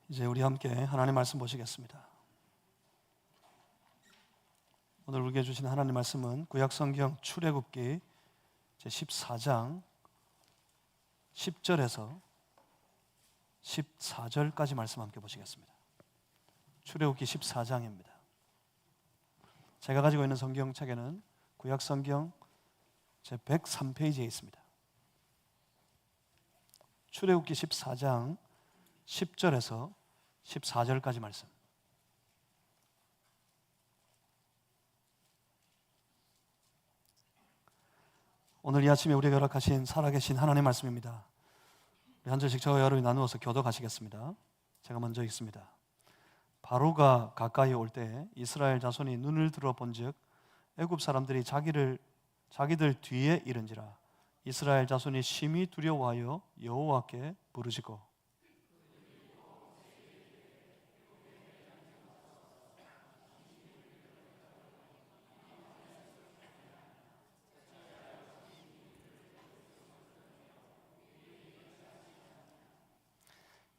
이제 우리 함께 하나님 말씀 보시겠습니다. 오늘 우리에게 주신 하나님 말씀은 구약성경 출애굽기 제14장 10절에서 14절까지 말씀 함께 보시겠습니다. 출애굽기 14장입니다. 제가 가지고 있는 성경책에는 구약성경 제103페이지에 있습니다. 출애굽기 14장 10절에서 14절까지 말씀. 오늘 이 아침에 우리에게 허락하신 살아계신 하나님의 말씀입니다. 우리 한 절씩 저와 여러분이 나누어서 교독하시겠습니다. 제가 먼저 읽습니다. 바로가 가까이 올 때 이스라엘 자손이 눈을 들어 본즉 애굽 사람들이 자기들 뒤에 이른지라. 이스라엘 자손이 심히 두려워하여 여호와께 부르짖고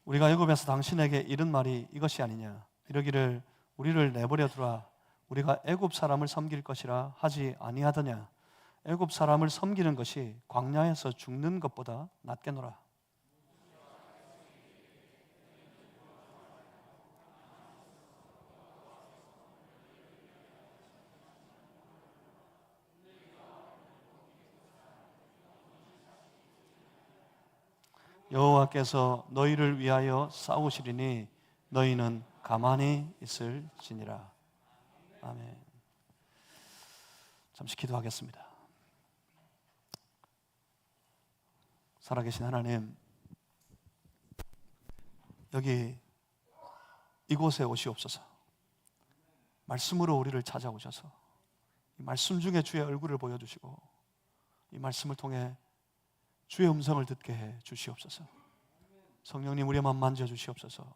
우리가 애굽에서 당신에게 이른 말이 이것이 아니냐. 이러기를 우리를 내버려 두라. 우리가 애굽 사람을 섬길 것이라 하지 아니하더냐. 애굽 사람을 섬기는 것이 광야에서 죽는 것보다 낫겠노라. 여호와께서 너희를 위하여 싸우시리니 너희는 가만히 있을지니라. 아멘. 잠시 기도하겠습니다. 살아계신 하나님, 여기 이곳에 오시옵소서. 말씀으로 우리를 찾아오셔서 이 말씀 중에 주의 얼굴을 보여주시고 이 말씀을 통해 주의 음성을 듣게 해 주시옵소서. 성령님, 우리의 마음 만져 주시옵소서.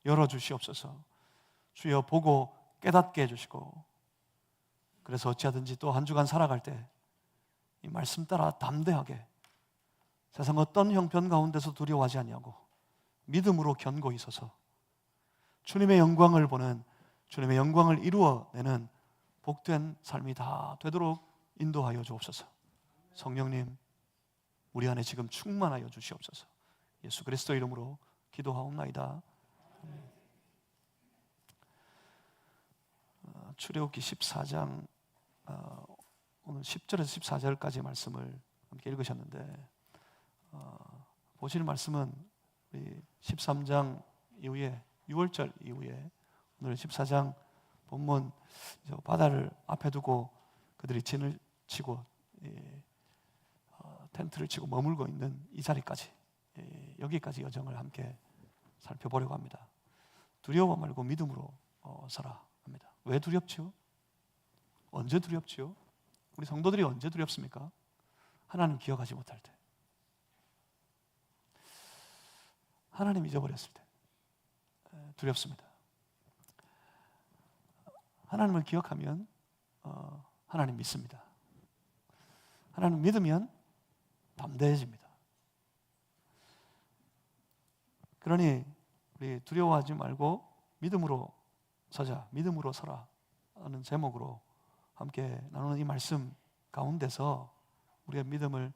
열어 주시옵소서. 주여 보고 깨닫게 해주시고, 그래서 어찌하든지 또 한 주간 살아갈 때 이 말씀 따라 담대하게 세상 어떤 형편 가운데서 두려워하지 아니하고 믿음으로 견고히 서서 주님의 영광을 보는, 주님의 영광을 이루어내는 복된 삶이 다 되도록 인도하여 주옵소서. 성령님, 우리 안에 지금 충만하여 주시옵소서. 예수 그리스도 이름으로 기도하옵나이다. 출애굽기 14장 오늘 10절에서 14절까지 말씀을 함께 읽으셨는데, 보실 말씀은 우리 13장 이후에 6월절 이후에 오늘 14장 본문 바다를 앞에 두고 그들이 진을 치고 텐트를 치고 머물고 있는 이 자리까지, 여기까지 여정을 함께 살펴보려고 합니다. 두려워 말고 믿음으로 서라 합니다. 왜 두렵지요? 언제 두렵지요? 우리 성도들이 언제 두렵습니까? 하나님 기억하지 못할 때, 하나님 잊어버렸을 때 두렵습니다. 하나님을 기억하면 하나님 믿습니다. 하나님 믿으면 담대해집니다. 그러니 우리 두려워하지 말고 믿음으로 서자, 믿음으로 서라 하는 제목으로 함께 나누는 이 말씀 가운데서 우리의 믿음을,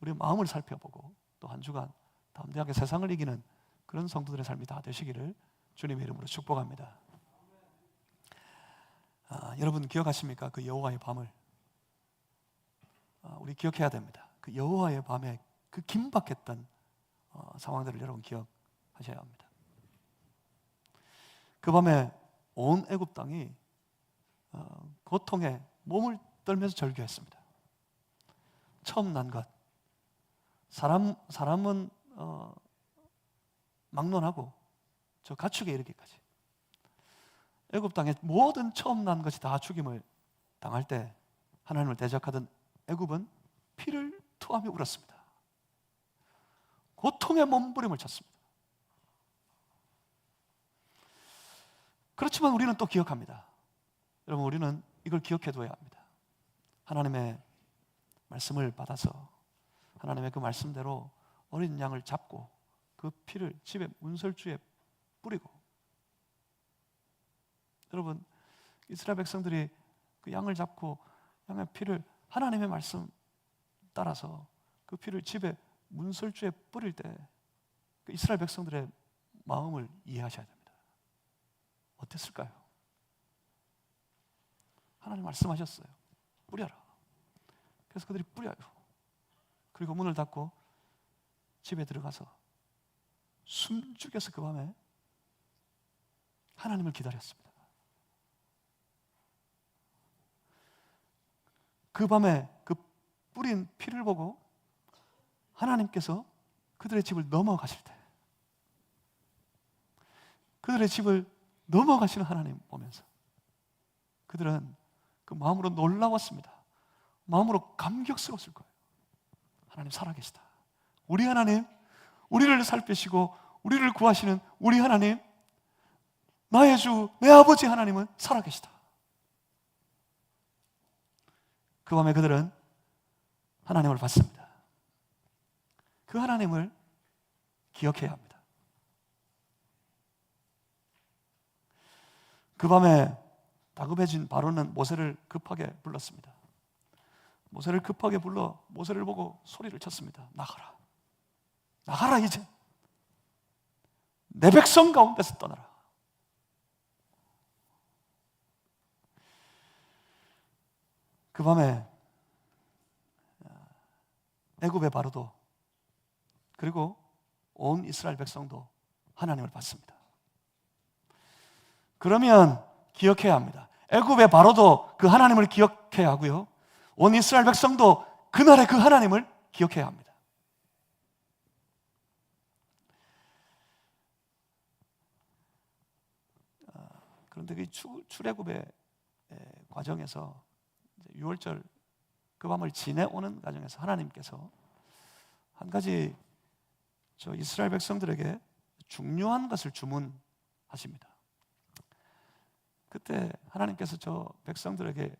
우리의 마음을 살펴보고 또 한 주간 담대하게 세상을 이기는 그런 성도들의 삶이 다 되시기를 주님의 이름으로 축복합니다. 여러분 기억하십니까? 그 여호와의 밤을 우리 기억해야 됩니다. 그 여호와의 밤에 그 긴박했던 상황들을 여러분 기억하셔야 합니다. 그 밤에 온 애굽 땅이 고통에 몸을 떨면서 절규했습니다. 처음 난 것, 사람은 막론하고 저 가축에 이르기까지 애굽 땅의 모든 처음 난 것이 다 죽임을 당할 때 하나님을 대적하던 애굽은 피를 토하며 울었습니다. 고통의 몸부림을 쳤습니다. 그렇지만 우리는 또 기억합니다. 여러분, 우리는 이걸 기억해둬야 합니다. 하나님의 말씀을 받아서 하나님의 그 말씀대로 어린 양을 잡고 그 피를 집에 문설주에 뿌리고, 여러분 이스라엘 백성들이 그 양을 잡고 양의 피를 하나님의 말씀 따라서 그 피를 집에 문설주에 뿌릴 때 그 이스라엘 백성들의 마음을 이해하셔야 됩니다. 어땠을까요? 하나님 말씀하셨어요. 뿌려라. 그래서 그들이 뿌려요. 그리고 문을 닫고 집에 들어가서 숨죽여서 그 밤에 하나님을 기다렸습니다. 그 밤에 그 뿌린 피를 보고 하나님께서 그들의 집을 넘어가실 때, 그들의 집을 넘어가시는 하나님 보면서 그들은 그 마음으로 놀라웠습니다. 마음으로 감격스러웠을 거예요. 하나님 살아계시다. 우리 하나님, 우리를 살피시고 우리를 구하시는 우리 하나님, 나의 주, 내 아버지 하나님은 살아계시다. 그 밤에 그들은 하나님을 봤습니다. 그 하나님을 기억해야 합니다. 그 밤에 다급해진 바로는 모세를 급하게 불렀습니다. 모세를 급하게 불러 모세를 보고 소리를 쳤습니다. 나가라. 나가라 이제. 내 백성 가운데서 떠나라. 그 밤에 애굽의 바로도 그리고 온 이스라엘 백성도 하나님을 봤습니다. 그러면 기억해야 합니다. 애굽의 바로도 그 하나님을 기억해야 하고요, 온 이스라엘 백성도 그날의 그 하나님을 기억해야 합니다. 그런데 그 출애굽의 과정에서 6월절 그 밤을 지내오는 과정에서 하나님께서 한 가지 저 이스라엘 백성들에게 중요한 것을 주문하십니다. 그때 하나님께서 저 백성들에게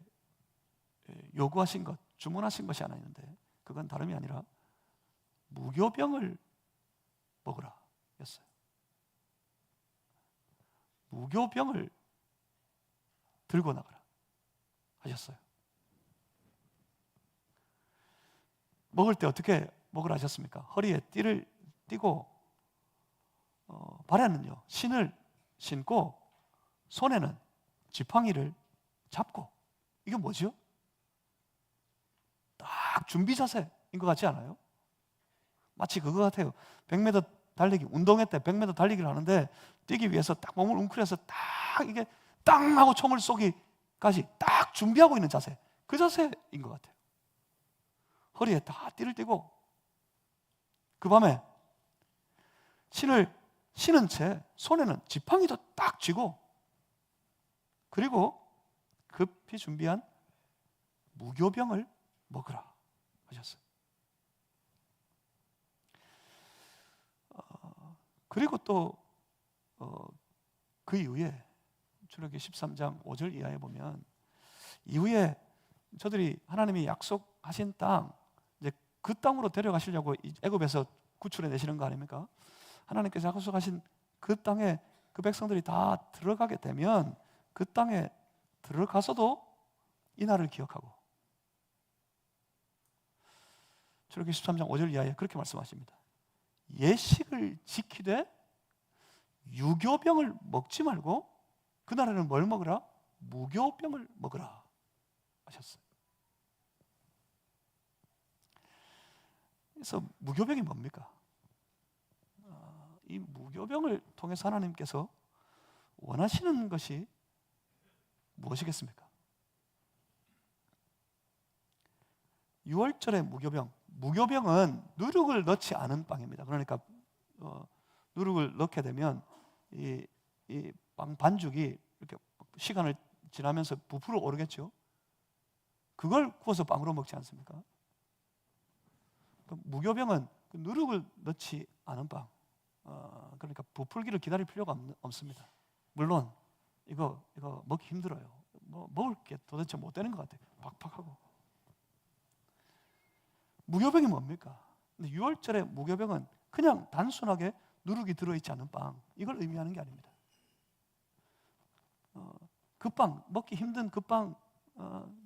요구하신 것, 주문하신 것이 하나 있는데, 그건 다름이 아니라 무교병을 먹으라 였어요. 무교병을 들고 나가라 하셨어요. 먹을 때 어떻게 먹으라 하셨습니까? 허리에 띠를 띠고 발에는요 신을 신고 손에는 지팡이를 잡고. 이게 뭐죠? 딱 준비 자세인 것 같지 않아요? 마치 그거 같아요. 100m 달리기, 운동회 때 100m 달리기를 하는데 뛰기 위해서 딱 몸을 웅크려서 딱 이게 땅 하고 총을 쏘기까지 딱 준비하고 있는 자세, 그 자세인 것 같아요. 허리에 다 띠를 띠고 그 밤에 신을 신은 채 손에는 지팡이도 딱 쥐고, 그리고 급히 준비한 무교병을 먹으라 하셨어요. 그리고 또 그 이후에 출애굽기 13장 5절 이하에 보면, 이후에 저들이 하나님이 약속하신 땅, 이제 그 땅으로 데려가시려고 애굽에서 구출해 내시는 거 아닙니까? 하나님께서 약속하신 그 땅에 그 백성들이 다 들어가게 되면 그 땅에 들어가서도 이 날을 기억하고, 출애굽기 13장 5절 이하에 그렇게 말씀하십니다. 예식을 지키되 유교병을 먹지 말고 그날에는 뭘 먹으라? 무교병을 먹으라 하셨어요. 그래서 무교병이 뭡니까? 이 무교병을 통해서 하나님께서 원하시는 것이 무엇이겠습니까? 6월절의 무교병, 무교병은 누룩을 넣지 않은 빵입니다. 그러니까 누룩을 넣게 되면 이 빵 반죽이 이렇게 시간을 지나면서 부풀어 오르겠죠. 그걸 구워서 빵으로 먹지 않습니까? 무교병은 그 누룩을 넣지 않은 빵, 그러니까 부풀기를 기다릴 필요가 없습니다. 물론 이거 먹기 힘들어요. 먹을 게 도대체 못 되는 것 같아요. 팍팍하고. 무교병이 뭡니까? 근데 6월절의 무교병은 그냥 단순하게 누룩이 들어있지 않은 빵, 이걸 의미하는 게 아닙니다. 그 빵, 먹기 힘든 그 빵,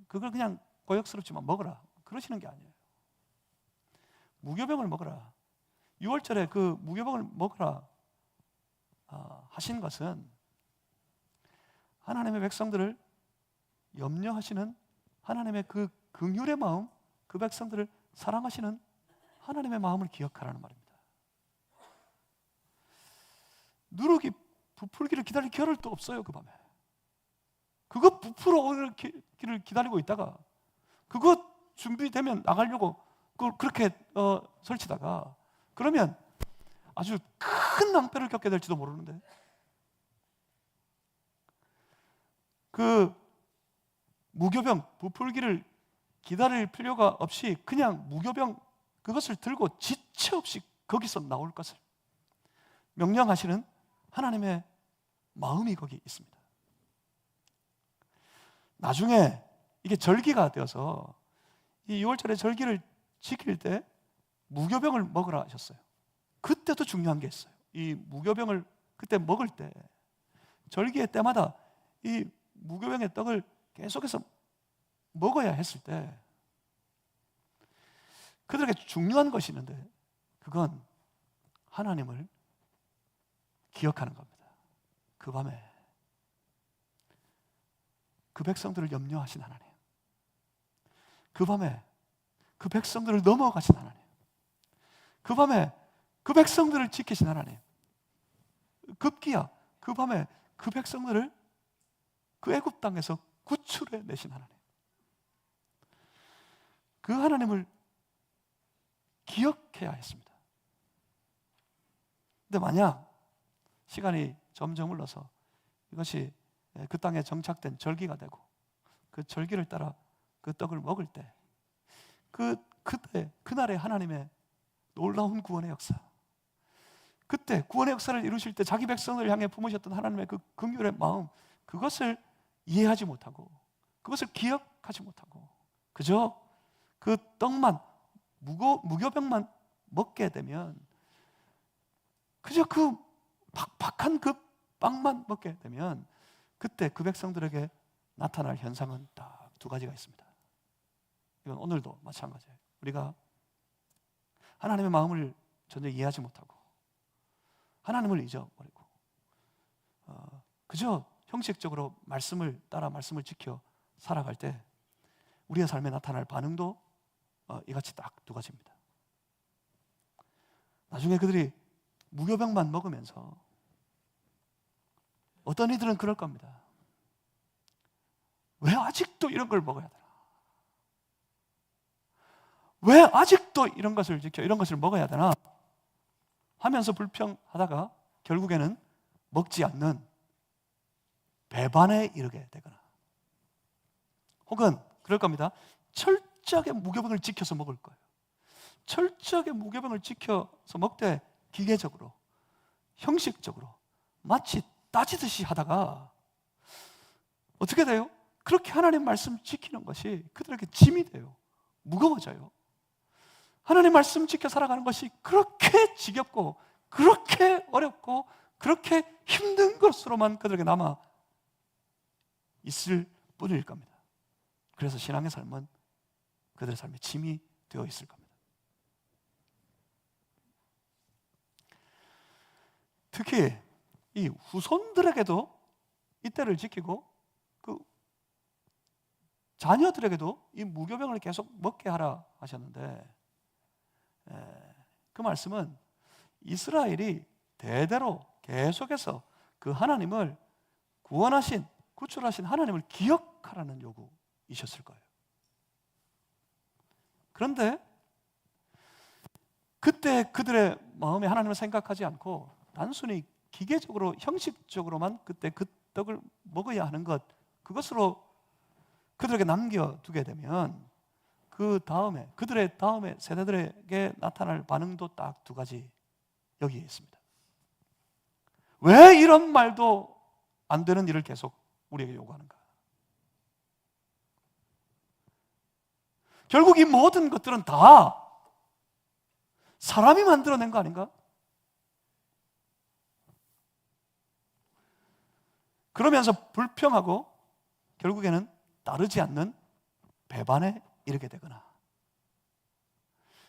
그걸 그냥 고역스럽지만 먹어라, 그러시는 게 아니에요. 무교병을 먹어라, 6월절에 그 무교병을 먹어라 하신 것은 하나님의 백성들을 염려하시는 하나님의 그 긍휼의 마음, 그 백성들을 사랑하시는 하나님의 마음을 기억하라는 말입니다. 누룩이 부풀기를 기다릴 겨를도 없어요. 그 밤에 그거 부풀어 오기를 기다리고 있다가 그거 준비되면 나가려고 그걸 그렇게 설치다가 그러면 아주 큰 낭패를 겪게 될지도 모르는데, 그 무교병 부풀기를 기다릴 필요가 없이 그냥 무교병 그것을 들고 지체 없이 거기서 나올 것을 명령하시는 하나님의 마음이 거기 있습니다. 나중에 이게 절기가 되어서 이 6월절에 절기를 지킬 때 무교병을 먹으라 하셨어요. 그때도 중요한 게 있어요. 이 무교병을 그때 먹을 때 절기의 때마다 이 무교병의 떡을 계속해서 먹어야 했을 때 그들에게 중요한 것이 있는데, 그건 하나님을 기억하는 겁니다. 그 밤에 그 백성들을 염려하신 하나님, 그 밤에 그 백성들을 넘어가신 하나님, 그 밤에 그 백성들을 지키신 하나님, 급기야 그 밤에 그 백성들을 그 애굽 땅에서 구출해 내신 하나님, 그 하나님을 기억해야 했습니다. 근데 만약 시간이 점점 흘러서 이것이 그 땅에 정착된 절기가 되고 그 절기를 따라 그 떡을 먹을 때 그때 그날의 하나님의 놀라운 구원의 역사, 그때 구원의 역사를 이루실 때 자기 백성을 향해 품으셨던 하나님의 그 긍휼의 마음, 그것을 이해하지 못하고 그것을 기억하지 못하고 그저 그 떡만 무교병만 먹게 되면, 그저 그 팍팍한 그 빵만 먹게 되면 그때 그 백성들에게 나타날 현상은 딱 두 가지가 있습니다. 이건 오늘도 마찬가지예요. 우리가 하나님의 마음을 전혀 이해하지 못하고 하나님을 잊어버리고 그저 형식적으로 말씀을 따라 말씀을 지켜 살아갈 때 우리의 삶에 나타날 반응도 이같이 딱 두 가지입니다. 나중에 그들이 무교병만 먹으면서 어떤 이들은 그럴 겁니다. 왜 아직도 이런 걸 먹어야 되나? 왜 아직도 이런 것을 지켜 이런 것을 먹어야 되나? 하면서 불평하다가 결국에는 먹지 않는 배반에 이르게 되거나, 혹은 그럴 겁니다. 철저하게 무교병을 지켜서 먹을 거예요. 철저하게 무교병을 지켜서 먹되 기계적으로, 형식적으로 마치 따지듯이 하다가 어떻게 돼요? 그렇게 하나님 말씀 지키는 것이 그들에게 짐이 돼요. 무거워져요. 하나님 말씀 지켜 살아가는 것이 그렇게 지겹고 그렇게 어렵고 그렇게 힘든 것으로만 그들에게 남아 있을 뿐일 겁니다. 그래서 신앙의 삶은 그들의 삶에 짐이 되어 있을 겁니다. 특히 이 후손들에게도 이때를 지키고 그 자녀들에게도 이 무교병을 계속 먹게 하라 하셨는데, 그 말씀은 이스라엘이 대대로 계속해서 그 하나님을 구원하신, 구출하신 하나님을 기억하라는 요구이셨을 거예요. 그런데 그때 그들의 마음에 하나님을 생각하지 않고 단순히 기계적으로 형식적으로만 그때 그 떡을 먹어야 하는 것, 그것으로 그들에게 남겨두게 되면 그 다음에 그들의 다음에 세대들에게 나타날 반응도 딱 두 가지 여기에 있습니다. 왜 이런 말도 안 되는 일을 계속 우리에게 요구하는가? 결국 이 모든 것들은 다 사람이 만들어낸 거 아닌가? 그러면서 불평하고 결국에는 따르지 않는 배반에 이르게 되거나,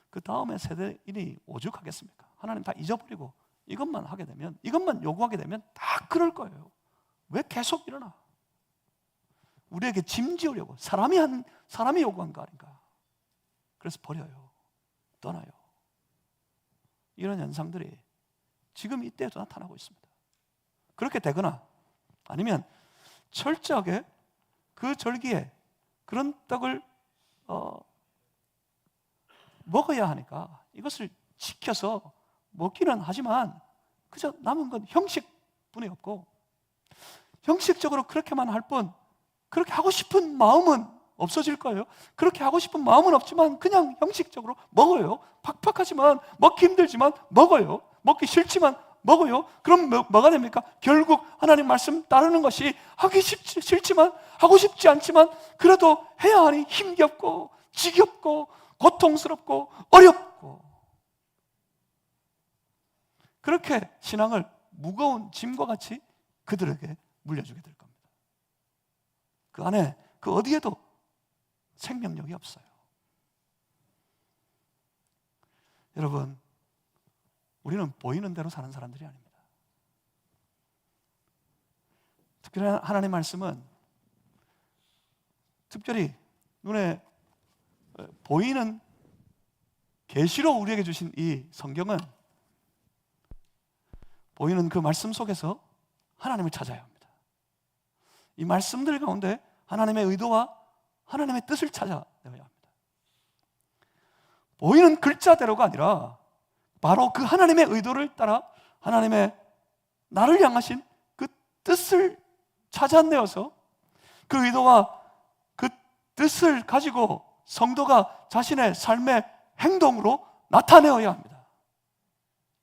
그 다음에 세대인이 오죽하겠습니까? 하나님 다 잊어버리고 이것만 하게 되면, 이것만 요구하게 되면 다 그럴 거예요. 왜 계속 일어나? 우리에게 짐지으려고 사람이 요구한 거 아닌가? 그래서 버려요, 떠나요. 이런 현상들이 지금 이때에도 나타나고 있습니다. 그렇게 되거나 아니면 철저하게 그 절기에 그런 떡을 먹어야 하니까 이것을 지켜서 먹기는 하지만 그저 남은 건 형식뿐이 없고, 형식적으로 그렇게만 할 뿐 그렇게 하고 싶은 마음은 없어질 거예요. 그렇게 하고 싶은 마음은 없지만 그냥 형식적으로 먹어요. 팍팍하지만, 먹기 힘들지만 먹어요. 먹기 싫지만 먹어요. 그럼 뭐가 됩니까? 결국 하나님 말씀 따르는 것이 하기 싫지만, 하고 싶지 않지만 그래도 해야 하니 힘겹고 지겹고 고통스럽고 어렵고, 그렇게 신앙을 무거운 짐과 같이 그들에게 물려주게 될 겁니다. 그 안에 그 어디에도 생명력이 없어요. 여러분, 우리는 보이는 대로 사는 사람들이 아닙니다. 특별히 하나님의 말씀은 특별히 눈에 보이는 계시로 우리에게 주신 이 성경은 보이는 그 말씀 속에서 하나님을 찾아야 합니다. 이 말씀들 가운데 하나님의 의도와 하나님의 뜻을 찾아내야 합니다. 보이는 글자대로가 아니라 바로 그 하나님의 의도를 따라 하나님의 나를 향하신 그 뜻을 찾아내어서 그 의도와 그 뜻을 가지고 성도가 자신의 삶의 행동으로 나타내어야 합니다.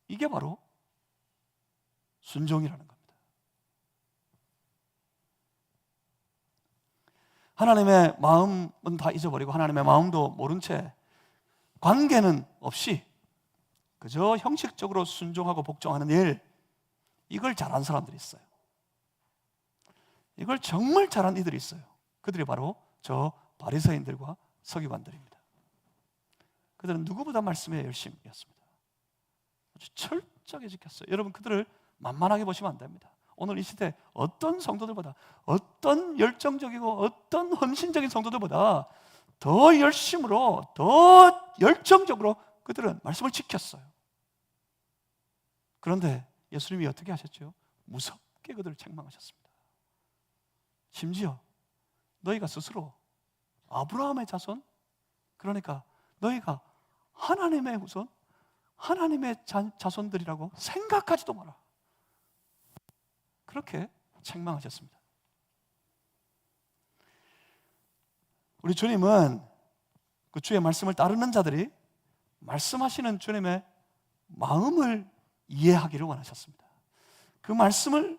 이게 바로 순종이라는 겁니다. 하나님의 마음은 다 잊어버리고 하나님의 마음도 모른 채 관계는 없이 그저 형식적으로 순종하고 복종하는 일, 이걸 잘하는 사람들이 있어요. 이걸 정말 잘하는 이들이 있어요. 그들이 바로 저 바리새인들과 서기관들입니다. 그들은 누구보다 말씀에 열심이었습니다. 아주 철저하게 지켰어요. 여러분, 그들을 만만하게 보시면 안 됩니다. 오늘 이 시대 어떤 성도들보다, 어떤 열정적이고 어떤 헌신적인 성도들보다 더 열심으로, 더 열정적으로 그들은 말씀을 지켰어요. 그런데 예수님이 어떻게 하셨죠? 무섭게 그들을 책망하셨습니다. 심지어 너희가 스스로 아브라함의 자손, 그러니까 너희가 하나님의 후손, 하나님의 자손들이라고 생각하지도 마라, 그렇게 책망하셨습니다. 우리 주님은 그 주의 말씀을 따르는 자들이 말씀하시는 주님의 마음을 이해하기를 원하셨습니다. 그 말씀을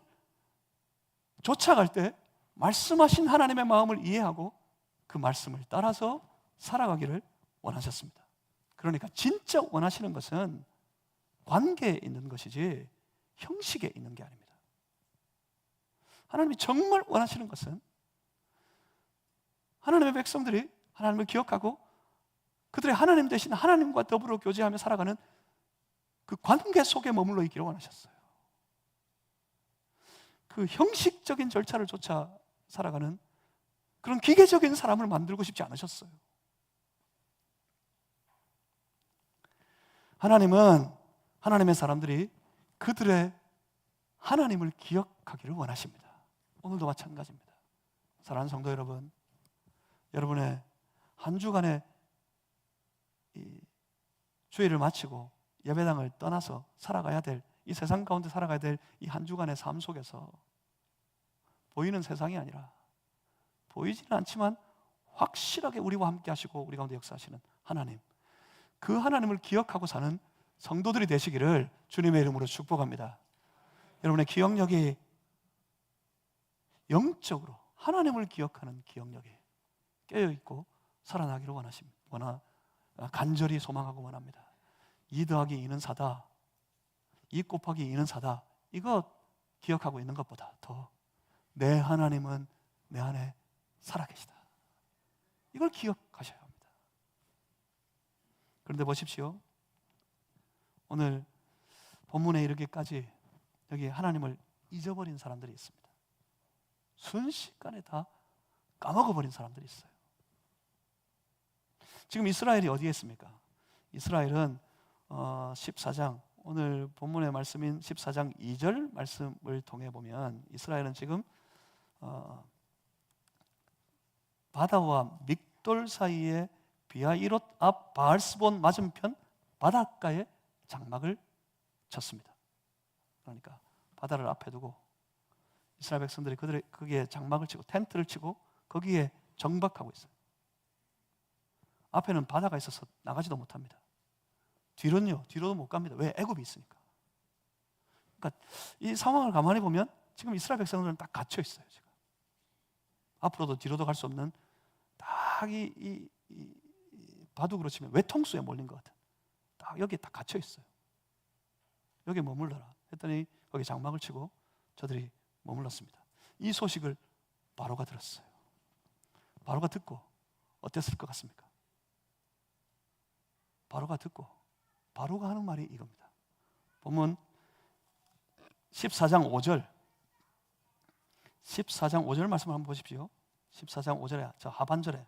쫓아갈 때 말씀하신 하나님의 마음을 이해하고 그 말씀을 따라서 살아가기를 원하셨습니다. 그러니까 진짜 원하시는 것은 관계에 있는 것이지 형식에 있는 게 아닙니다. 하나님이 정말 원하시는 것은 하나님의 백성들이 하나님을 기억하고 그들의 하나님 대신 하나님과 더불어 교제하며 살아가는 그 관계 속에 머물러 있기를 원하셨어요. 그 형식적인 절차를 쫓아 살아가는 그런 기계적인 사람을 만들고 싶지 않으셨어요. 하나님은 하나님의 사람들이 그들의 하나님을 기억하기를 원하십니다. 오늘도 마찬가지입니다. 사랑하는 성도 여러분, 여러분의 한 주간의 이 주일을 마치고 예배당을 떠나서 살아가야 될, 이 세상 가운데 살아가야 될 이 한 주간의 삶 속에서 보이는 세상이 아니라, 보이지는 않지만 확실하게 우리와 함께 하시고 우리 가운데 역사하시는 하나님, 그 하나님을 기억하고 사는 성도들이 되시기를 주님의 이름으로 축복합니다. 여러분의 기억력이 영적으로 하나님을 기억하는 기억력이 깨어있고 살아나기를 간절히 소망하고 원합니다. 2 더하기 2는 4다, 2 곱하기 2는 4다, 이거 기억하고 있는 것보다 더 내 하나님은 내 안에 살아계시다. 이걸 기억하셔야 합니다. 그런데 보십시오. 오늘 본문에 이르기까지 여기 하나님을 잊어버린 사람들이 있습니다. 순식간에 다 까먹어버린 사람들이 있어요. 지금 이스라엘이 어디에 있습니까? 이스라엘은 14장, 오늘 본문의 말씀인 14장 2절 말씀을 통해 보면 이스라엘은 지금 바다와 믹돌 사이에 비아이롯 앞 바알스본 맞은편 바닷가에 장막을 쳤습니다. 그러니까 바다를 앞에 두고 이스라엘 백성들이 거기에 장막을 치고 텐트를 치고 거기에 정박하고 있어요. 앞에는 바다가 있어서 나가지도 못합니다. 뒤로는요, 뒤로도 못 갑니다. 왜? 애굽이 있으니까. 그러니까 이 상황을 가만히 보면 지금 이스라엘 백성들은 딱 갇혀 있어요. 지금 앞으로도 뒤로도 갈 수 없는 딱 이 바둑으로 치면 외통수에 몰린 것 같은 딱 여기에 딱 갇혀 있어요. 여기에 머물러라 했더니 거기 장막을 치고 저들이 머물렀습니다. 이 소식을 바로가 들었어요. 바로가 듣고 어땠을 것 같습니까? 바로가 듣고 바로가 하는 말이 이겁니다. 보면 14장 5절 14장 5절 말씀을 한번 보십시오. 14장 5절에 저 하반절에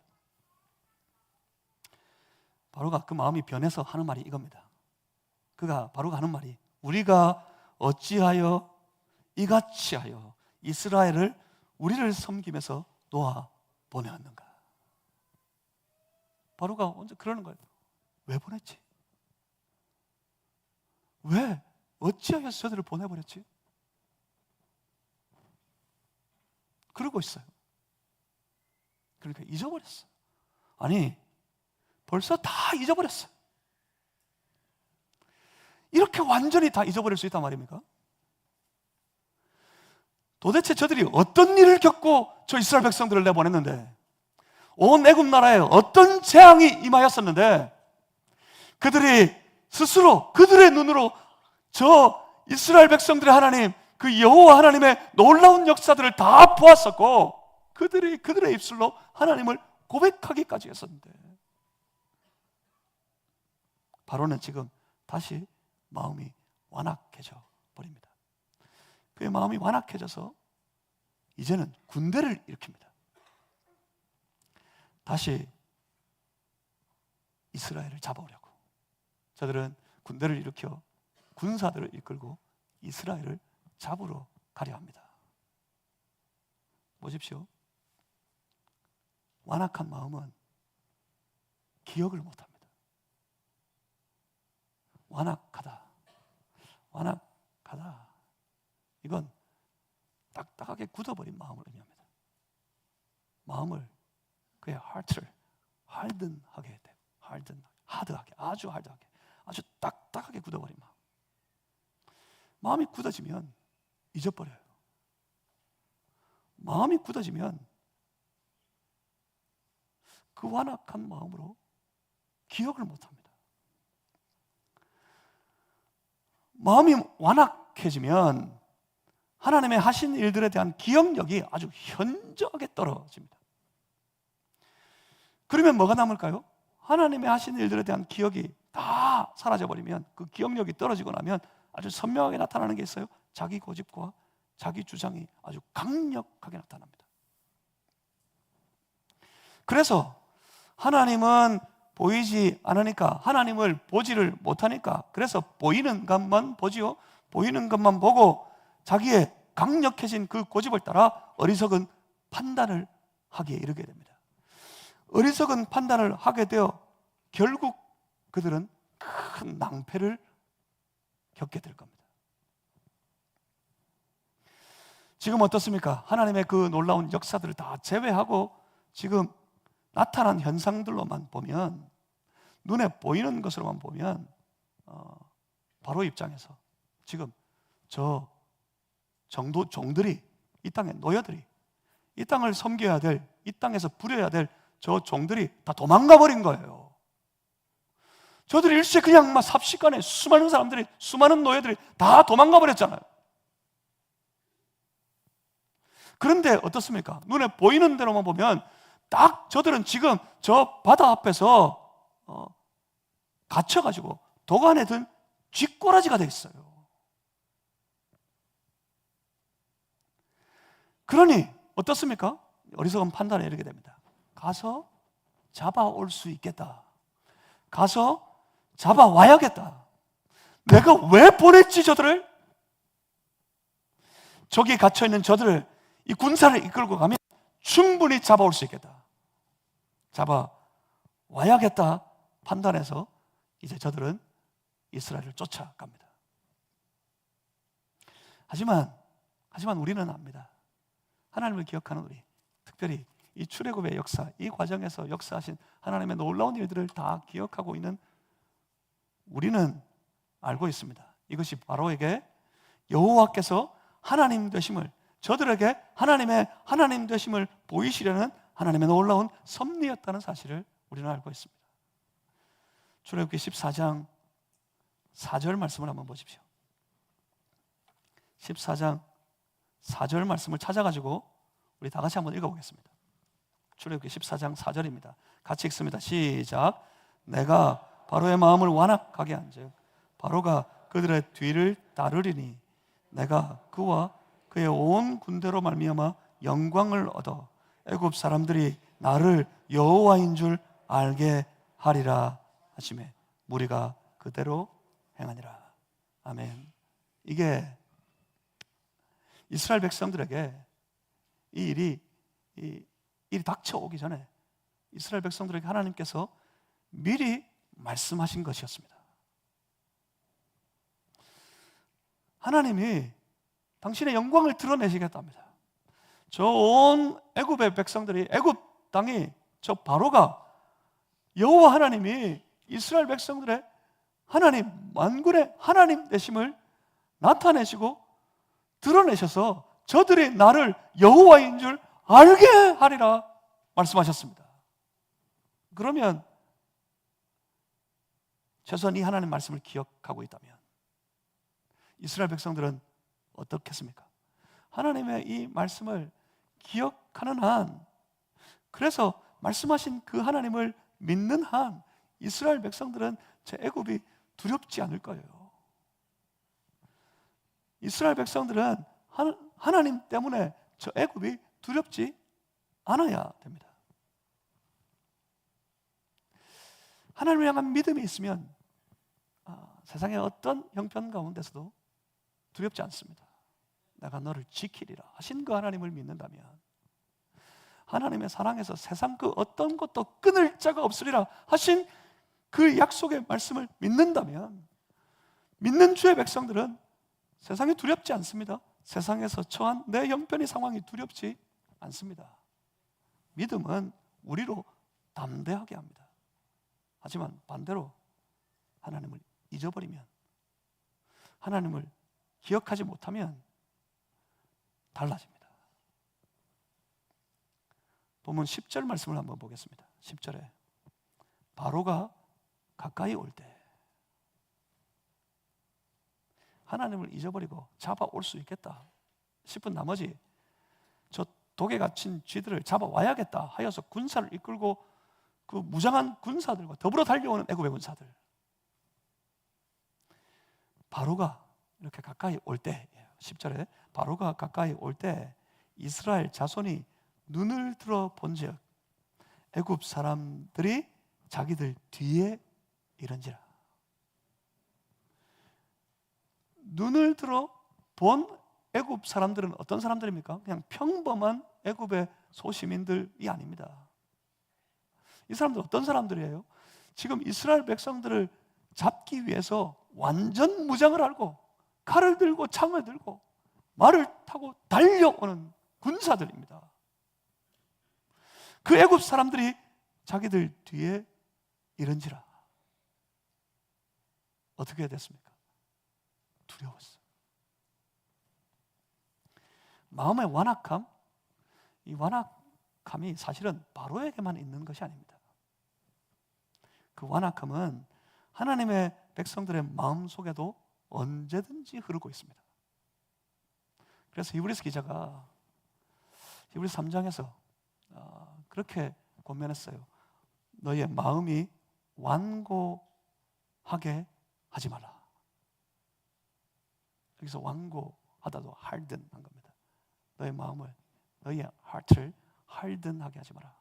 바로가 그 마음이 변해서 하는 말이 이겁니다. 바로가 하는 말이 우리가 어찌하여 이같이 하여 이스라엘을 우리를 섬김에서 놓아 보내었는가. 바로가 언제 그러는 거예요. 왜 보냈지? 왜? 어찌하여 저들을 보내버렸지? 그러고 있어요. 그러니까 잊어버렸어. 아니, 벌써 다 잊어버렸어요. 이렇게 완전히 다 잊어버릴 수 있단 말입니까? 도대체 저들이 어떤 일을 겪고 저 이스라엘 백성들을 내보냈는데, 온 애굽 나라에 어떤 재앙이 임하였었는데, 그들이 스스로 그들의 눈으로 저 이스라엘 백성들의 하나님, 그 여호와 하나님의 놀라운 역사들을 다 보았었고, 그들의 입술로 하나님을 고백하기까지 했었는데, 바로는 지금 다시 마음이 완악해져 버립니다. 그의 마음이 완악해져서 이제는 군대를 일으킵니다. 다시 이스라엘을 잡아오려고 저들은 군대를 일으켜 군사들을 이끌고 이스라엘을 잡으러 가려 합니다. 보십시오. 완악한 마음은 기억을 못합니다. 완악하다. 이건 딱딱하게 굳어버린 마음을 의미합니다. 마음을, 그의 하트를 하드하게 돼요. 하드하게, 아주 하드하게, 아주 딱딱하게 굳어버린 마음. 마음이 굳어지면 잊어버려요. 마음이 굳어지면 그 완악한 마음으로 기억을 못합니다. 마음이 완악해지면 하나님의 하신 일들에 대한 기억력이 아주 현저하게 떨어집니다. 그러면 뭐가 남을까요? 하나님의 하신 일들에 대한 기억이 다 사라져버리면, 그 기억력이 떨어지고 나면 아주 선명하게 나타나는 게 있어요. 자기 고집과 자기 주장이 아주 강력하게 나타납니다. 그래서 하나님은 보이지 않으니까, 하나님을 보지를 못하니까, 그래서 보이는 것만 보지요. 보이는 것만 보고 자기의 강력해진 그 고집을 따라 어리석은 판단을 하기에 이르게 됩니다. 어리석은 판단을 하게 되어 결국 그들은 큰 낭패를 겪게 될 겁니다. 지금 어떻습니까? 하나님의 그 놀라운 역사들을 다 제외하고 지금 나타난 현상들로만 보면, 눈에 보이는 것으로만 보면 바로 입장에서 지금 저 종들이, 이 땅의 노예들이, 이 땅을 섬겨야 될, 이 땅에서 부려야 될 저 종들이 다 도망가 버린 거예요. 저들이 일시에 그냥 막 삽시간에 수많은 사람들이, 수많은 노예들이 다 도망가 버렸잖아요. 그런데 어떻습니까? 눈에 보이는 대로만 보면 딱 저들은 지금 저 바다 앞에서 갇혀가지고 도간에 든 쥐꼬라지가 되어 있어요. 그러니 어떻습니까? 어리석은 판단에 이르게 됩니다. 가서 잡아올 수 있겠다. 가서 잡아와야겠다. 내가 왜 보냈지 저들을? 저기 갇혀있는 저들을 이 군사를 이끌고 가면 충분히 잡아올 수 있겠다. 잡아와야겠다 판단해서 이제 저들은 이스라엘을 쫓아갑니다. 하지만 우리는 압니다. 하나님을 기억하는 우리, 특별히 이 출애굽의 역사, 이 과정에서 역사하신 하나님의 놀라운 일들을 다 기억하고 있는 우리는 알고 있습니다. 이것이 바로에게 여호와께서 하나님 되심을, 저들에게 하나님의 하나님 되심을 보이시려는 하나님의 놀라운 섭리였다는 사실을 우리는 알고 있습니다. 출애굽기 14장 4절 말씀을 한번 보십시오. 14장 4절 말씀을 찾아가지고 우리 다 같이 한번 읽어보겠습니다. 출애굽기 14장 4절입니다. 같이 읽습니다. 시작. 내가 바로의 마음을 완악하게 한즉 바로가 그들의 뒤를 따르리니 내가 그와 그의 온 군대로 말미암아 영광을 얻어 애굽 사람들이 나를 여호와인 줄 알게 하리라 하시매 무리가 그대로 행하니라. 아멘. 이게 이스라엘 백성들에게 이 일이 닥쳐오기 전에 이스라엘 백성들에게 하나님께서 미리 말씀하신 것이었습니다. 하나님이 당신의 영광을 드러내시겠답니다. 저 온 애굽의 백성들이, 애굽 땅이, 저 바로가 여호와 하나님이 이스라엘 백성들의 하나님, 만군의 하나님 되심을 나타내시고 드러내셔서 저들이 나를 여호와인 줄 알게 하리라 말씀하셨습니다. 그러면 최소한 이 하나님 말씀을 기억하고 있다면 이스라엘 백성들은 어떻겠습니까? 하나님의 이 말씀을 기억하는 한, 그래서 말씀하신 그 하나님을 믿는 한 이스라엘 백성들은 제 애굽이 두렵지 않을 거예요. 이스라엘 백성들은 하나님 때문에 저 애굽이 두렵지 않아야 됩니다. 하나님을 향한 믿음이 있으면 세상의 어떤 형편 가운데서도 두렵지 않습니다. 내가 너를 지키리라 하신 그 하나님을 믿는다면, 하나님의 사랑에서 세상 그 어떤 것도 끊을 자가 없으리라 하신 그 약속의 말씀을 믿는다면, 믿는 주의 백성들은 세상이 두렵지 않습니다. 세상에서 처한 내 형편의 상황이 두렵지 않습니다. 믿음은 우리로 담대하게 합니다. 하지만 반대로 하나님을 잊어버리면, 하나님을 기억하지 못하면 달라집니다. 본문 10절 말씀을 한번 보겠습니다. 10절에 바로가 가까이 올 때 하나님을 잊어버리고 잡아올 수 있겠다 싶은 나머지 저 독에 갇힌 쥐들을 잡아와야겠다 하여서 군사를 이끌고 그 무장한 군사들과 더불어 달려오는 애굽의 군사들, 바로가 이렇게 가까이 올 때, 10절에 바로가 가까이 올 때 이스라엘 자손이 눈을 들어 본즉 애굽 사람들이 자기들 뒤에 이른지라. 눈을 들어 본 애굽 사람들은 어떤 사람들입니까? 그냥 평범한 애굽의 소시민들이 아닙니다. 이 사람들 어떤 사람들이에요? 지금 이스라엘 백성들을 잡기 위해서 완전 무장을 하고 칼을 들고 창을 들고 말을 타고 달려오는 군사들입니다. 그 애굽 사람들이 자기들 뒤에 이른지라. 어떻게 됐습니까? 두려웠어요. 마음의 완악함, 이 완악함이 사실은 바로에게만 있는 것이 아닙니다. 그 완악함은 하나님의 백성들의 마음 속에도 언제든지 흐르고 있습니다. 그래서 히브리서 기자가 히브리 3장에서 그렇게 권면했어요. 너의 마음이 완고하게 하지 마라. 여기서 완고하다도 harden한 겁니다. 너의 마음을, 너의 heart를 harden하게 하지 마라.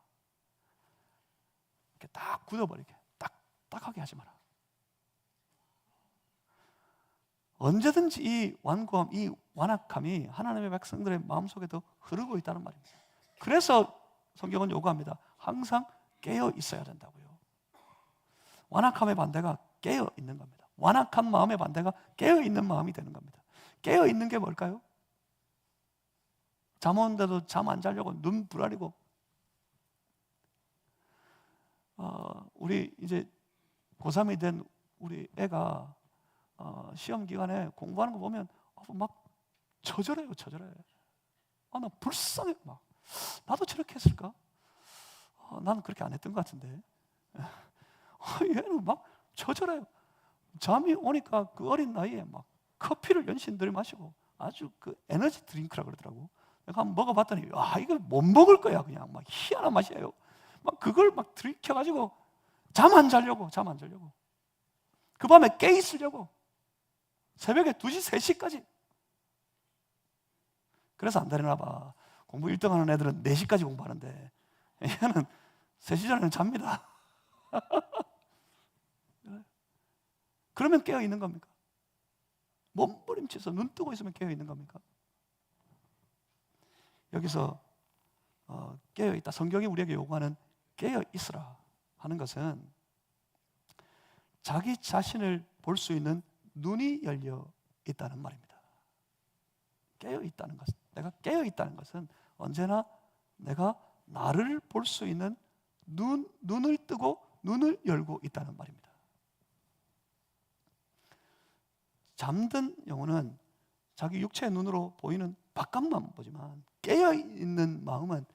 이렇게 딱 굳어버리게, 딱딱하게 하지 마라. 언제든지 이 완고함, 이 완악함이 하나님의 백성들의 마음속에도 흐르고 있다는 말입니다. 그래서 성경은 요구합니다. 항상 깨어 있어야 된다고요. 완악함의 반대가 깨어 있는 겁니다. 완악한 마음의 반대가 깨어 있는 마음이 되는 겁니다. 깨어 있는 게 뭘까요? 잠 오는데도 잠 안 자려고 눈 부라리고, 우리 이제 고3이 된 우리 애가 시험 기간에 공부하는 거 보면 막 처절해요. 나 불쌍해. 막 나도 저렇게 했을까? 나는 그렇게 안 했던 것 같은데. 얘는 막 처절해요. 잠이 오니까 그 어린 나이에 막 커피를 연신 들이마시고 아주 그 에너지 드링크라고 그러더라고. 내가 한번 먹어봤더니 이거 못 먹을 거야. 그냥 막 희한한 맛이에요. 막 그걸 막 들이켜가지고 잠 안 자려고. 그 밤에 깨 있으려고 새벽에 2시, 3시까지. 그래서 안 되나 봐. 공부 1등 하는 애들은 4시까지 공부하는데 얘는 3시 전에는 잡니다. 그러면 깨어 있는 겁니까? 몸부림쳐서 눈 뜨고 있으면 깨어 있는 겁니까? 여기서 깨어 있다. 성경이 우리에게 요구하는 깨어 있으라 하는 것은 자기 자신을 볼 수 있는 눈이 열려 있다는 말입니다. 깨어 있다는 것은, 내가 깨어 있다는 것은 언제나 내가 나를 볼 수 있는 눈을 뜨고 눈을 열고 있다는 말입니다. 잠든 영혼은 자기 육체의 눈으로 보이는 바깥만 보지만 깨어 있는 마음은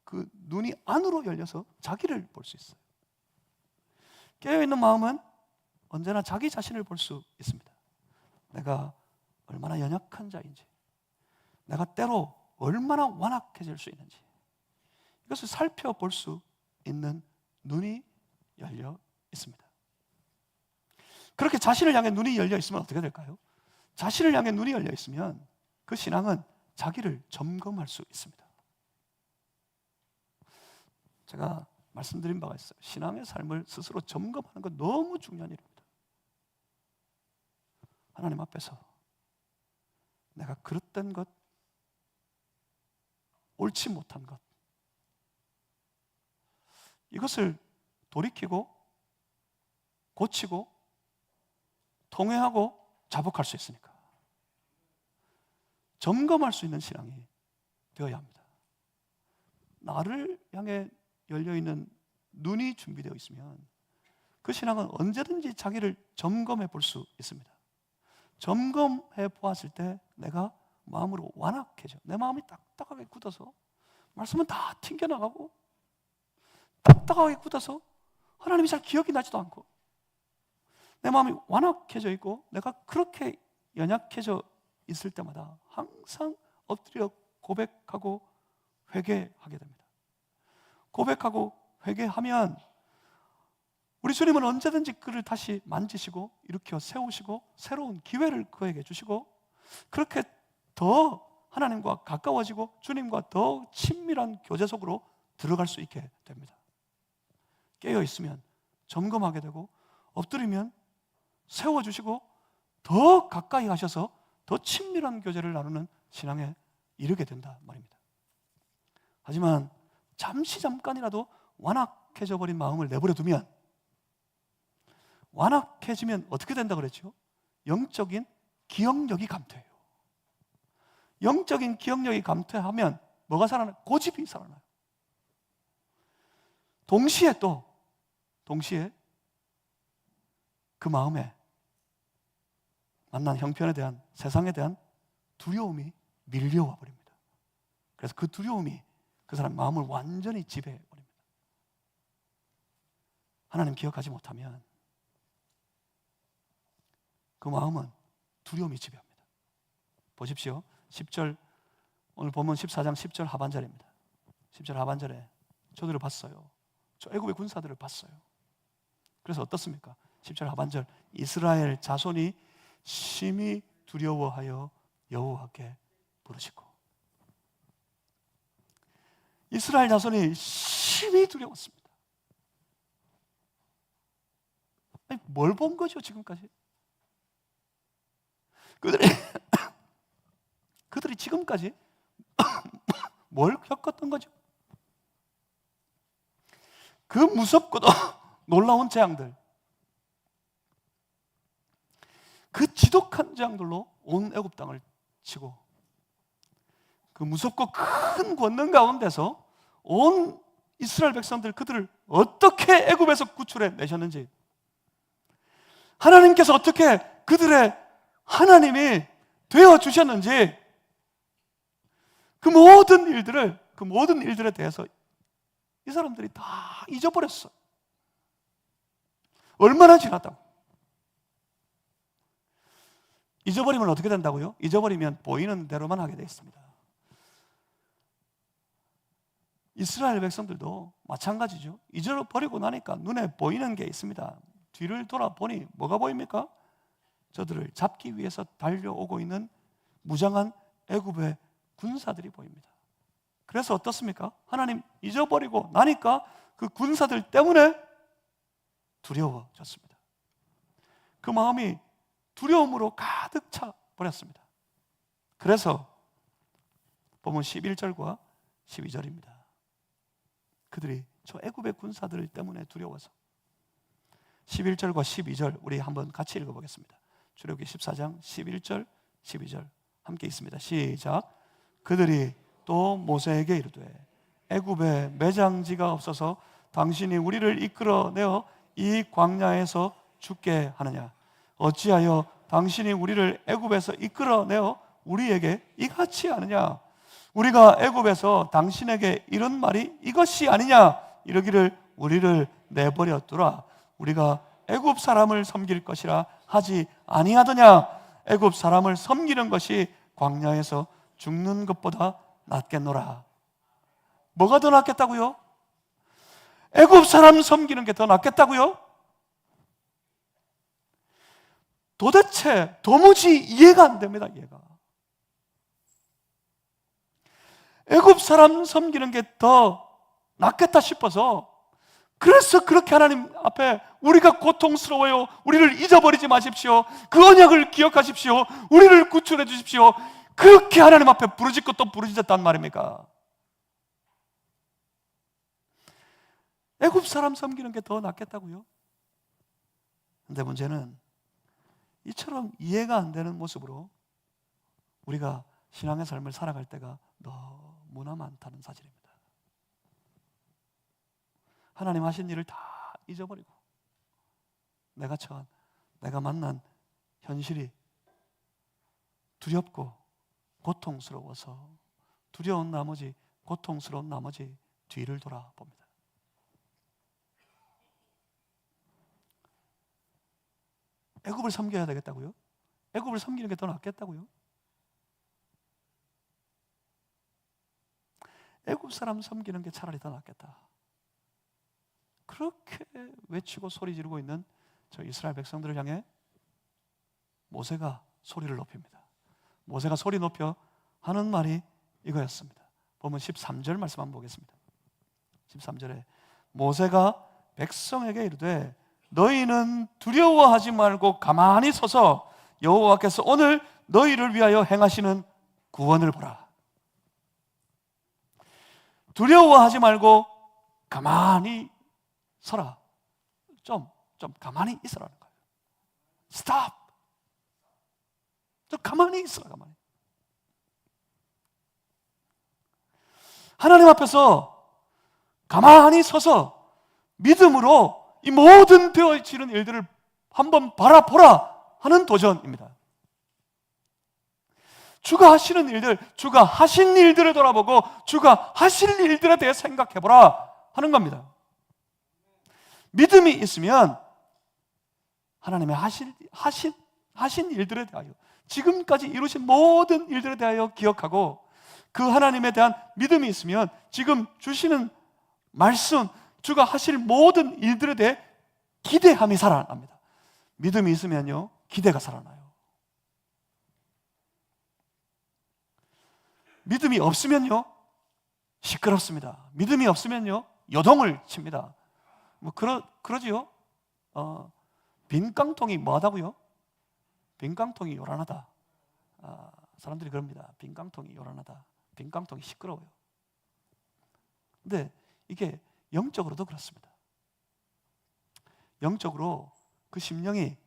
그 눈이 안으로 열려서 자기를 볼 수 있어요. 깨어 있는 마음은 언제나 자기 자신을 볼 수 있습니다. 내가 얼마나 연약한 자인지, 내가 때로 얼마나 완악해질 수 있는지, 이것을 살펴볼 수 있는 눈이 열려 있습니다. 그렇게 자신을 향해 눈이 열려 있으면 어떻게 될까요? 자신을 향해 눈이 열려 있으면 그 신앙은 자기를 점검할 수 있습니다. 제가 말씀드린 바가 있어요. 신앙의 삶을 스스로 점검하는 건 너무 중요한 일입니다. 하나님 앞에서 내가 그릇된 것, 옳지 못한 것, 이것을 돌이키고 고치고 통회하고 자복할 수 있으니까 점검할 수 있는 신앙이 되어야 합니다. 나를 향해 열려있는 눈이 준비되어 있으면 그 신앙은 언제든지 자기를 점검해 볼 수 있습니다. 점검해 보았을 때 내가 마음으로 완악해져. 내 마음이 딱딱하게 굳어서 말씀은 다 튕겨나가고 딱딱하게 굳어서 하나님이 잘 기억이 나지도 않고 내 마음이 완악해져 있고 내가 그렇게 연약해져 있을 때마다 항상 엎드려 고백하고 회개하게 됩니다. 고백하고 회개하면 우리 주님은 언제든지 그를 다시 만지시고 일으켜 세우시고 새로운 기회를 그에게 주시고 그렇게 더 하나님과 가까워지고 주님과 더 친밀한 교제 속으로 들어갈 수 있게 됩니다. 깨어 있으면 점검하게 되고 엎드리면 세워주시고 더 가까이 하셔서 더 친밀한 교제를 나누는 신앙에 이르게 된다 말입니다. 하지만 잠깐이라도 완악해져 버린 마음을 내버려 두면 완악해지면 어떻게 된다 그랬죠? 영적인 기억력이 감퇴해요. 영적인 기억력이 감퇴하면 뭐가 살아나요? 고집이 살아나요. 동시에 그 마음에 만난 형편에 대한, 세상에 대한 두려움이 밀려와 버립니다. 그래서 그 두려움이 그 사람 마음을 완전히 지배해 버립니다. 하나님 기억하지 못하면 그 마음은 두려움이 지배합니다. 보십시오. 10절, 오늘 본문 14장 10절 하반절입니다. 10절 하반절에 저들을 봤어요. 저 애굽의 군사들을 봤어요. 그래서 어떻습니까? 10절 하반절, 이스라엘 자손이 심히 두려워하여 여호와께 부르시고. 이스라엘 자손이 심히 두려웠습니다. 아니, 뭘 본 거죠 지금까지? 그들이 지금까지 뭘 겪었던 거죠? 그 무섭고도 놀라운 재앙들, 그 지독한 재앙들로 온 애굽 땅을 치고, 그 무섭고 큰 권능 가운데서 온 이스라엘 백성들, 그들을 어떻게 애굽에서 구출해 내셨는지, 하나님께서 어떻게 그들의 하나님이 되어 주셨는지, 그 모든 일들에 대해서 이 사람들이 다 잊어버렸어. 얼마나 지났다고. 잊어버리면 어떻게 된다고요? 잊어버리면 보이는 대로만 하게 되어 있습니다. 이스라엘 백성들도 마찬가지죠. 잊어버리고 나니까 눈에 보이는 게 있습니다. 뒤를 돌아보니 뭐가 보입니까? 저들을 잡기 위해서 달려오고 있는 무장한 애굽의 군사들이 보입니다. 그래서 어떻습니까? 하나님 잊어버리고 나니까 그 군사들 때문에 두려워졌습니다. 그 마음이 두려움으로 가득 차 버렸습니다. 그래서 보면 11절과 12절입니다. 그들이 저 애굽의 군사들 때문에 두려워서. 11절과 12절 우리 한번 같이 읽어보겠습니다. 출애굽기 14장 11절 12절 함께 있습니다. 시작. 그들이 또 모세에게 이르되 애굽에 매장지가 없어서 당신이 우리를 이끌어내어 이 광야에서 죽게 하느냐? 어찌하여 당신이 우리를 애굽에서 이끌어내어 우리에게 이같이 하느냐? 우리가 애굽에서 당신에게 이런 말이 이것이 아니냐? 이러기를 우리를 내버려두라. 우리가 애굽 사람을 섬길 것이라 하지 아니하더냐? 애굽 사람을 섬기는 것이 광야에서 죽는 것보다 낫겠노라. 뭐가 더 낫겠다고요? 애굽 사람 섬기는 게 더 낫겠다고요? 도대체 도무지 이해가 안 됩니다. 이해가. 애굽 사람 섬기는 게 더 낫겠다 싶어서, 그래서 그렇게 하나님 앞에 우리가 고통스러워요, 우리를 잊어버리지 마십시오, 그 언약을 기억하십시오, 우리를 구출해 주십시오, 그렇게 하나님 앞에 부르짖고 또 부르짖었단 말입니까? 애굽 사람 섬기는 게 더 낫겠다고요? 근데 문제는 이처럼 이해가 안 되는 모습으로 우리가 신앙의 삶을 살아갈 때가 너무나 많다는 사실입니다. 하나님 하신 일을 다 잊어버리고 내가 만난 현실이 두렵고 고통스러워서 고통스러운 나머지 뒤를 돌아봅니다. 애굽을 섬겨야 되겠다고요? 애굽을 섬기는 게 더 낫겠다고요? 애굽 사람 섬기는 게 차라리 더 낫겠다. 그렇게 외치고 소리 지르고 있는 저 이스라엘 백성들을 향해 모세가 소리를 높입니다. 모세가 소리 높여 하는 말이 이거였습니다. 보면 13절 말씀 한번 보겠습니다. 13절에 모세가 백성에게 이르되 너희는 두려워하지 말고 가만히 서서 여호와께서 오늘 너희를 위하여 행하시는 구원을 보라. 두려워하지 말고 가만히 서라. 좀 가만히 있으라는 거예요. Stop. 좀 가만히 있어라. 가만히. 하나님 앞에서 가만히 서서 믿음으로 이 모든 되어지는 일들을 한번 바라보라 하는 도전입니다. 주가 하시는 일들, 주가 하신 일들을 돌아보고 주가 하실 일들에 대해 생각해보라 하는 겁니다. 믿음이 있으면 하나님의 하신 일들에 대하여, 지금까지 이루신 모든 일들에 대하여 기억하고 그 하나님에 대한 믿음이 있으면 지금 주시는 말씀, 주가 하실 모든 일들에 대해 기대함이 살아납니다. 믿음이 있으면요, 기대가 살아나요. 믿음이 없으면요, 시끄럽습니다. 믿음이 없으면요, 요동을 칩니다. 뭐 그러지요. 빈 깡통이 뭐하다고요? 빈 깡통이 요란하다. 사람들이 그럽니다. 빈 깡통이 요란하다. 빈 깡통이 시끄러워요. 근데 이게 영적으로도 그렇습니다. 영적으로 그 심령이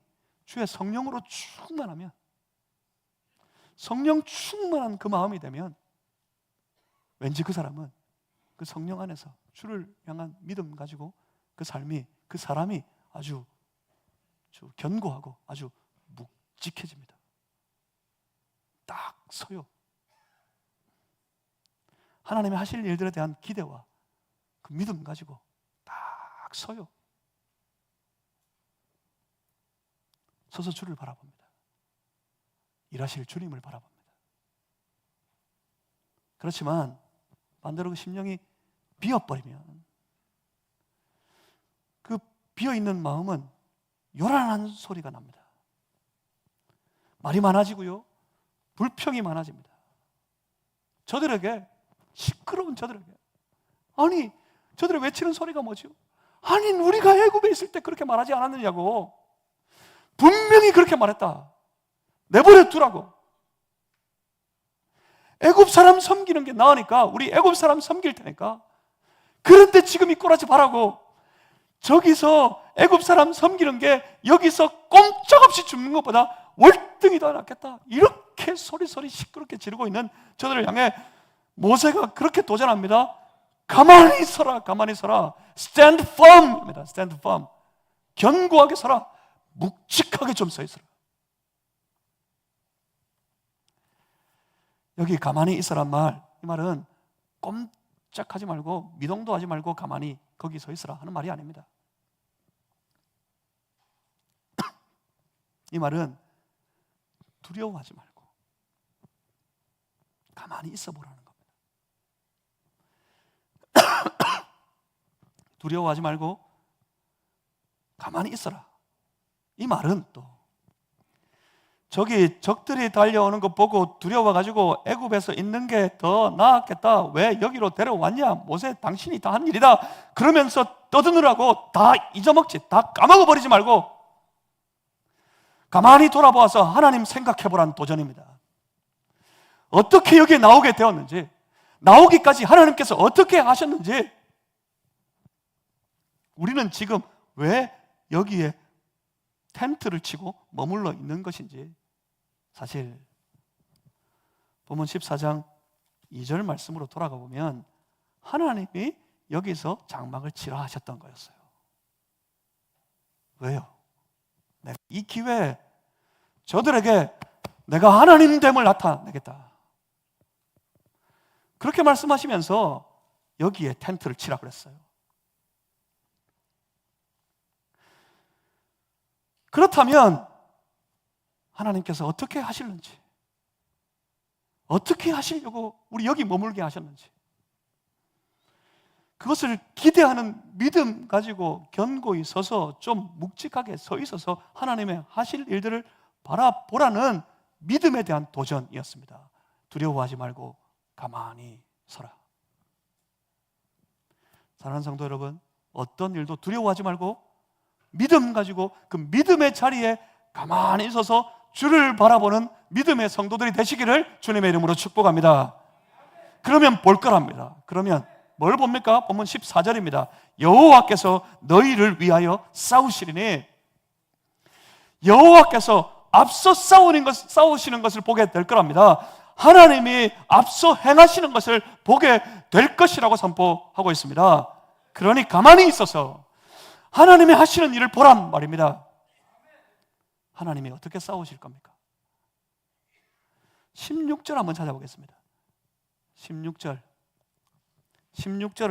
주의 성령으로 충만하면, 성령 충만한 그 마음이 되면 왠지 그 사람은 그 성령 안에서 주를 향한 믿음 가지고 그 삶이, 그 사람이 아주 견고하고 아주 묵직해집니다. 딱 서요. 하나님의 하실 일들에 대한 기대와 그 믿음 가지고 딱 서요. 서서 주를 바라봅니다. 일하실 주님을 바라봅니다. 그렇지만 반대로 그 심령이 비어버리면, 그 비어있는 마음은 요란한 소리가 납니다. 말이 많아지고요, 불평이 많아집니다. 저들에게, 시끄러운 저들에게, 아니 저들이 외치는 소리가 뭐죠? 아니 우리가 애굽에 있을 때 그렇게 말하지 않았느냐고. 분명히 그렇게 말했다. 내버려 두라고. 애굽 사람 섬기는 게 나으니까 우리 애굽 사람 섬길 테니까. 그런데 지금 이 꼬라지 바라고, 저기서 애굽 사람 섬기는 게 여기서 꼼짝없이 죽는 것보다 월등히 더 낫겠다. 이렇게 소리소리 시끄럽게 지르고 있는 저들을 향해 모세가 그렇게 도전합니다. 가만히 서라, 가만히 서라. Stand firm입니다. Stand firm. 견고하게 서라. 묵직하게 좀 서 있어라. 여기 가만히 있어란 말, 이 말은 꼼짝하지 말고 미동도 하지 말고 가만히 거기 서 있어라 하는 말이 아닙니다. 이 말은 두려워하지 말고 가만히 있어 보라는 겁니다. 두려워하지 말고 가만히 있어라. 이 말은 또 저기 적들이 달려오는 거 보고 두려워가지고 애굽에서 있는 게 더 나았겠다. 왜 여기로 데려왔냐? 모세 당신이 다 한 일이다. 그러면서 떠드느라고 다 잊어먹지, 다 까먹어버리지 말고 가만히 돌아보아서 하나님 생각해보라는 도전입니다. 어떻게 여기에 나오게 되었는지, 나오기까지 하나님께서 어떻게 하셨는지, 우리는 지금 왜 여기에 텐트를 치고 머물러 있는 것인지. 사실 본문 14장 2절 말씀으로 돌아가 보면 하나님이 여기서 장막을 치라 하셨던 거였어요. 왜요? 이 기회에 저들에게 내가 하나님됨을 나타내겠다, 그렇게 말씀하시면서 여기에 텐트를 치라 그랬어요. 그렇다면 하나님께서 어떻게 하실는지, 어떻게 하시려고 우리 여기 머물게 하셨는지, 그것을 기대하는 믿음 가지고 견고히 서서 좀 묵직하게 서 있어서 하나님의 하실 일들을 바라보라는 믿음에 대한 도전이었습니다. 두려워하지 말고 가만히 서라. 사랑하는 성도 여러분, 어떤 일도 두려워하지 말고 믿음 가지고 그 믿음의 자리에 가만히 있어서 주를 바라보는 믿음의 성도들이 되시기를 주님의 이름으로 축복합니다. 그러면 볼 거랍니다. 그러면 뭘 봅니까? 본문 14절입니다. 여호와께서 너희를 위하여 싸우시리니, 여호와께서 앞서 싸우시는 것을 보게 될 거랍니다. 하나님이 앞서 행하시는 것을 보게 될 것이라고 선포하고 있습니다. 그러니 가만히 있어서 하나님이 하시는 일을 보란 말입니다. 하나님이 어떻게 싸우실 겁니까? 16절 한번 찾아보겠습니다. 16절을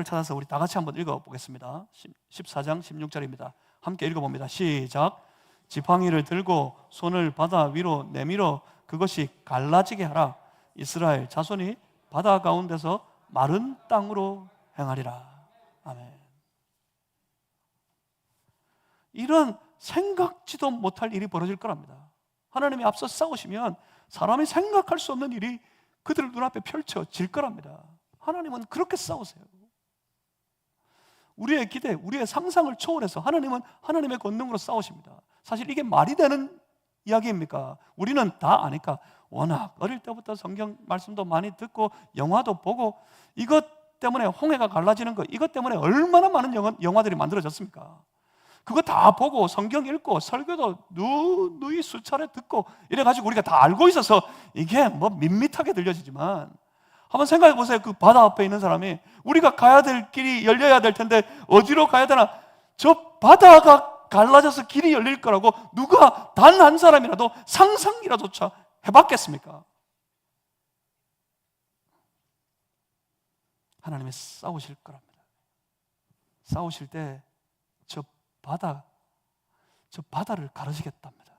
찾아서 우리 다 같이 한번 읽어보겠습니다. 14장 16절입니다. 함께 읽어봅니다. 시작. 지팡이를 들고 손을 바다 위로 내밀어 그것이 갈라지게 하라. 이스라엘 자손이 바다 가운데서 마른 땅으로 행하리라. 아멘. 이런 생각지도 못할 일이 벌어질 거랍니다. 하나님이 앞서 싸우시면 사람이 생각할 수 없는 일이 그들 눈앞에 펼쳐질 거랍니다. 하나님은 그렇게 싸우세요. 우리의 기대, 우리의 상상을 초월해서 하나님은 하나님의 권능으로 싸우십니다. 사실 이게 말이 되는 이야기입니까? 우리는 다 아니까 워낙 어릴 때부터 성경 말씀도 많이 듣고 영화도 보고 이것 때문에 홍해가 갈라지는 것, 이것 때문에 얼마나 많은 영화들이 만들어졌습니까? 그거 다 보고 성경 읽고 설교도 누이 수차례 듣고 이래가지고 우리가 다 알고 있어서 이게 뭐 밋밋하게 들려지지만 한번 생각해 보세요. 그 바다 앞에 있는 사람이 우리가 가야 될 길이 열려야 될 텐데 어디로 가야 되나? 저 바다가 갈라져서 길이 열릴 거라고 누가 단 한 사람이라도 상상이라조차 해봤겠습니까? 하나님이 싸우실 거랍니다. 싸우실 때 저 바다를 가르시겠답니다.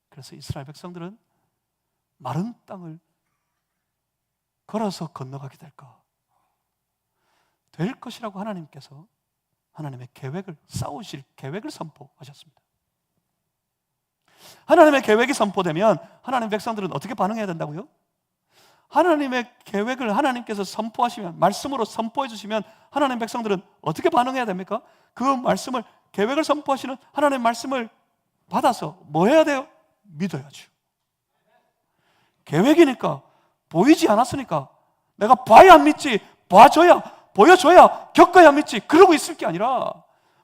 그래서 이스라엘 백성들은 마른 땅을 걸어서 건너가게 될 것이라고 하나님께서 하나님의 계획을, 싸우실 계획을 선포하셨습니다. 하나님의 계획이 선포되면 하나님 백성들은 어떻게 반응해야 된다고요? 하나님의 계획을 하나님께서 선포하시면, 말씀으로 선포해 주시면 하나님 백성들은 어떻게 반응해야 됩니까? 그 말씀을, 계획을 선포하시는 하나님의 말씀을 받아서 뭐 해야 돼요? 믿어야죠. 계획이니까, 보이지 않았으니까 내가 봐야 믿지, 봐줘야, 보여줘야, 겪어야 믿지, 그러고 있을 게 아니라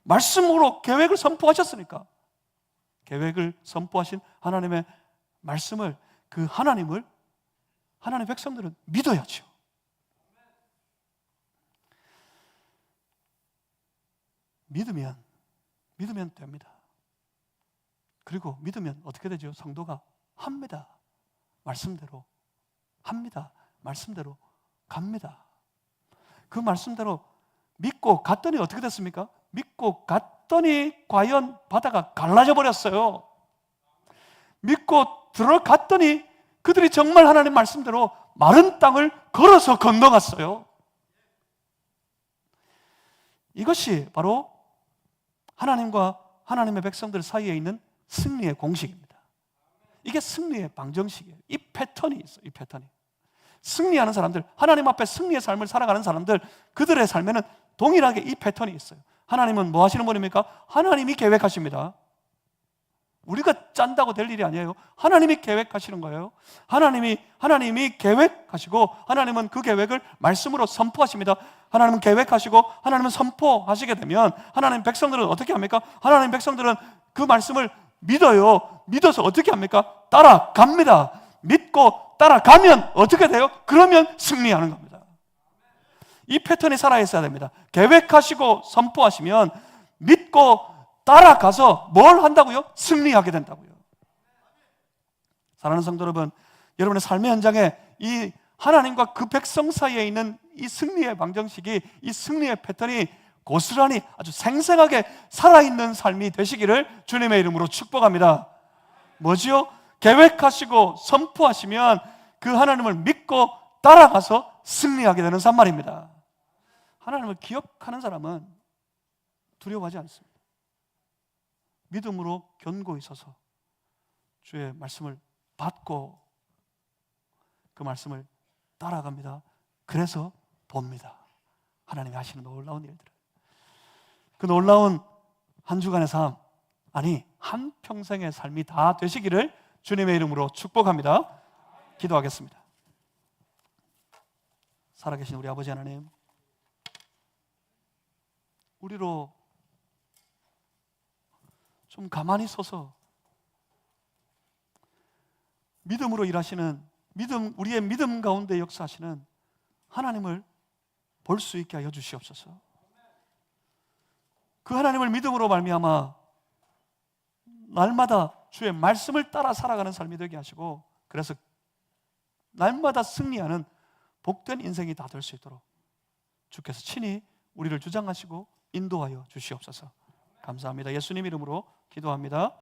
말씀으로 계획을 선포하셨으니까 계획을 선포하신 하나님의 말씀을, 그 하나님을 하나님의 백성들은 믿어야죠. 믿으면 됩니다. 그리고 믿으면 어떻게 되죠? 성도가 합니다. 말씀대로 합니다. 말씀대로 갑니다. 그 말씀대로 믿고 갔더니 어떻게 됐습니까? 믿고 갔더니 과연 바다가 갈라져 버렸어요. 믿고 들어갔더니 그들이 정말 하나님 말씀대로 마른 땅을 걸어서 건너갔어요. 이것이 바로 하나님과 하나님의 백성들 사이에 있는 승리의 공식입니다. 이게 승리의 방정식이에요. 이 패턴이 있어요. 이 패턴이. 승리하는 사람들, 하나님 앞에 승리의 삶을 살아가는 사람들, 그들의 삶에는 동일하게 이 패턴이 있어요. 하나님은 뭐 하시는 분입니까? 하나님이 계획하십니다. 우리가 짠다고 될 일이 아니에요. 하나님이 계획하시는 거예요. 하나님이 계획하시고 하나님은 그 계획을 말씀으로 선포하십니다. 하나님은 계획하시고 하나님은 선포하시게 되면 하나님 백성들은 어떻게 합니까? 하나님 백성들은 그 말씀을 믿어요. 믿어서 어떻게 합니까? 따라갑니다. 믿고 따라가면 어떻게 돼요? 그러면 승리하는 겁니다. 이 패턴이 살아있어야 됩니다. 계획하시고 선포하시면 믿고 따라가서 뭘 한다고요? 승리하게 된다고요. 사랑하는 성도 여러분, 여러분의 삶의 현장에 이 하나님과 그 백성 사이에 있는 이 승리의 방정식이, 이 승리의 패턴이 고스란히 아주 생생하게 살아있는 삶이 되시기를 주님의 이름으로 축복합니다. 뭐지요? 계획하시고 선포하시면 그 하나님을 믿고 따라가서 승리하게 되는 삶 말입니다. 하나님을 기억하는 사람은 두려워하지 않습니다. 믿음으로 견고히 서서 주의 말씀을 받고 그 말씀을 따라갑니다. 그래서 봅니다. 하나님이 하시는 놀라운 일들을. 그 놀라운 한 주간의 삶, 아니 한 평생의 삶이 다 되시기를 주님의 이름으로 축복합니다. 기도하겠습니다. 살아계신 우리 아버지 하나님, 우리로 좀 가만히 서서 믿음으로 일하시는, 우리의 믿음 가운데 역사하시는 하나님을 볼 수 있게 하여 주시옵소서. 그 하나님을 믿음으로 말미암아 날마다 주의 말씀을 따라 살아가는 삶이 되게 하시고, 그래서 날마다 승리하는 복된 인생이 다 될 수 있도록 주께서 친히 우리를 주장하시고 인도하여 주시옵소서. 감사합니다. 예수님 이름으로 기도합니다.